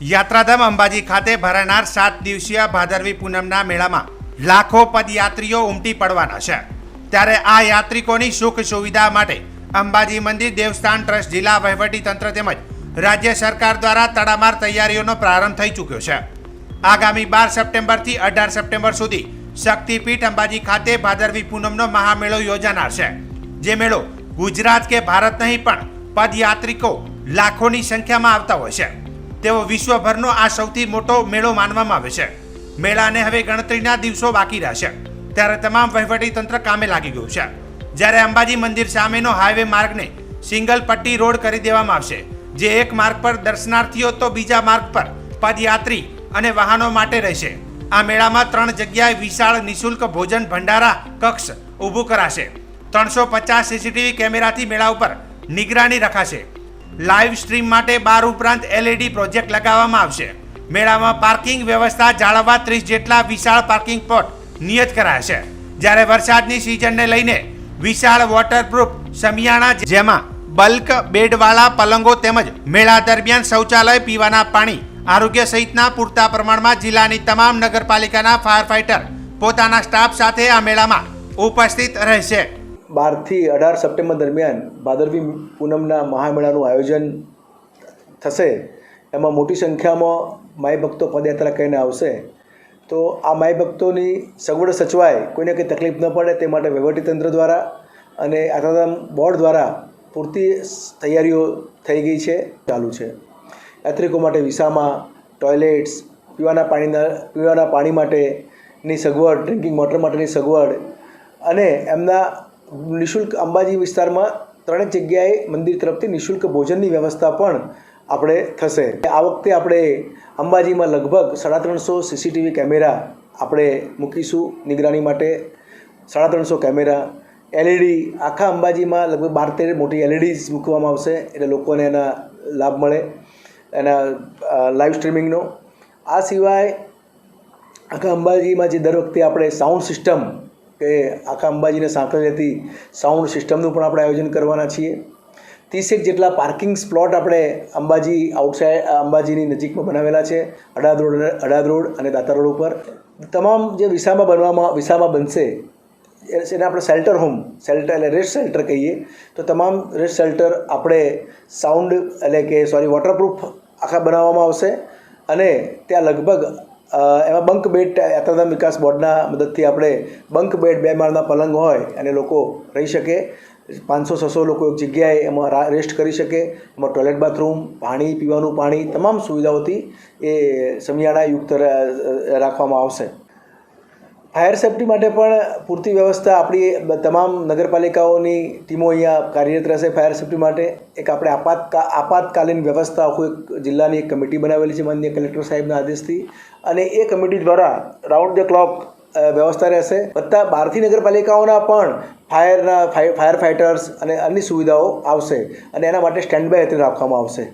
યાત્રાધામ અંબાજી ખાતે ભરાનાર 7 દિવસીય ભાદરવી પૂનમના મેળામાં લાખો પદયાત્રીઓ ઉમટી પડવાના છે। ત્યારે આ યાત્રિકોની સુખ સુવિધા માટે અંબાજી મંદિર દેવસ્થાન ટ્રસ્ટ, જિલ્લા વહીવટીતંત્ર તેમજ રાજ્ય સરકાર દ્વારા તડામાર તૈયારીઓનો પ્રારંભ થઈ ચૂક્યો છે। આગામી 12 સપ્ટેમ્બરથી 18 સપ્ટેમ્બર સુધી શક્તિપીઠ અંબાજી ખાતે ભાદરવી પૂનમનો મહામેળો યોજાનાર છે। જે મેળો ગુજરાત કે ભારત નહીં પણ પદયાત્રિકો લાખોની સંખ્યામાં આવતા હોય છે। તેઓ વિશ્વભરનો આ સૌથી મોટો મેળો માનવામાં આવે છે। મેળાને હવે ગણતરીના દિવસો બાકી રહેશે, ત્યારે તમામ વહીવટીતંત્ર કામે લાગી ગયું છે। જ્યારે અંબાજી મંદિર સામેનો હાઈવે માર્ગને સિંગલ પટ્ટી રોડ કરી દેવામાં આવશે, જે એક માર્ગ પર દર્શનાર્થીઓ તો બીજા માર્ગ પર પદયાત્રી અને વાહનો માટે રહેશે। આ મેળામાં 3 જગ્યાએ વિશાળ નિઃશુલ્ક ભોજન ભંડારા કક્ષ ઊભું કરાશે। 350 સીસીટીવી કેમેરાથી મેળા ઉપર નિગરાની રખાશે। લાઈવ સ્ટ્રીમ માટે 12 ઉપરાંત LED પ્રોજેક્ટ લગાવવામાં આવશે। મેળામાં પાર્કિંગ વ્યવસ્થા જાળવવા 30 જેટલા વિશાળ પાર્કિંગ પ્લોટ નિયત કરાયા છે। જ્યારે વરસાદની સિઝનને લઈને વિશાળ વોટરપ્રૂફ સમિયાણા, જેમાં બલ્ક બેડવાળા પલંગો તેમજ મેળા દરમિયાન શૌચાલય, પીવાના પાણી, આરોગ્ય સહિતના પૂરતા પ્રમાણમાં જિલ્લાની તમામ નગરપાલિકાના ફાયર ફાઈટર પોતાના સ્ટાફ સાથે આ મેળામાં ઉપસ્થિત રહેશે। 12 થી 18 સપ્ટેમ્બર દરમિયાન ભાદરવી પૂનમના મહામેળાનું આયોજન થશે। એમાં મોટી સંખ્યામાં માઈ ભક્તો પદયાત્રા કરીને આવશે। તો આ માઈ ભક્તોની સગવડ સચવાય, કોઈને કંઈ તકલીફ ન પડે તે માટે વહીવટીતંત્ર દ્વારા અને યાત્રાધામ બોર્ડ દ્વારા પૂરતી તૈયારીઓ થઈ ગઈ છે, ચાલુ છે। યાત્રિકો માટે વિસામા, ટોયલેટ્સ, પીવાના પાણી માટેની સગવડ, ડ્રિંકિંગ વોટર માટેની સગવડ અને એમના નિઃશુલ્ક અંબાજી વિસ્તારમાં 3 જગ્યાએ મંદિર તરફથી નિઃશુલ્ક ભોજનની વ્યવસ્થા પણ આપણે થશે। આ વખતે આપણે અંબાજીમાં લગભગ 350 સીસીટીવી કેમેરા આપણે મૂકીશું નિગરાની માટે। 350 કેમેરા, LED આખા અંબાજીમાં લગભગ 12-13 મોટી LEDs મૂકવામાં આવશે, એટલે લોકોને એના લાભ મળે, એના લાઈવ સ્ટ્રીમિંગનો। આ સિવાય આખા અંબાજીમાં જે દર વખતે આપણે સાઉન્ડ સિસ્ટમ કે આખા અંબાજીને સાંકળી લેતી સાઉન્ડ સિસ્ટમનું પણ આપણે આયોજન કરવાના છીએ। 30 જેટલા પાર્કિંગ સ્પ્લોટ આપણે અંબાજી આઉટસાઇડ અંબાજીની નજીકમાં બનાવેલા છે, અડાદ રોડ અને દાતા રોડ ઉપર। તમામ જે વિસામાં બનશે એને આપણે શેલ્ટર હોમ, એટલે રેસ્ટ શેલ્ટર કહીએ, તો તમામ રેસ્ટ શેલ્ટર આપણે વોટરપ્રૂફ આખા બનાવવામાં આવશે। અને ત્યાં લગભગ એમાં બંક બેડ, યાત્રાધામ વિકાસ બોર્ડના મદદથી આપણે બંક બેડ, 2 માળના પલંગ હોય અને લોકો રહી શકે। 500-600 લોકો એક જગ્યાએ એમાં રેસ્ટ કરી શકે। એમાં ટોયલેટ, બાથરૂમ, પાણી, પીવાનું પાણી, તમામ સુવિધાઓથી એ સમિયાણા યુક્ત રાખવામાં આવશે। ફાયર સેફ્ટી માટે પણ પૂરતી વ્યવસ્થા આપણી તમામ નગરપાલિકાઓની ટીમો અહીંયા કાર્યરત રહેશે। ફાયર સેફ્ટી માટે એક આપણે આપાતકાલીન વ્યવસ્થા આખું એક જિલ્લાની એક કમિટી બનાવેલી છે માનનીય કલેક્ટર સાહેબના આદેશથી, અને એ કમિટી દ્વારા રાઉન્ડ ધ ક્લોક વ્યવસ્થા રહેશે। વત્તા 12થી નગરપાલિકાઓના પણ ફાયર ફાઇટર્સ અને અન્ય સુવિધાઓ આવશે, અને એના માટે સ્ટેન્ડ બાય રાખવામાં આવશે।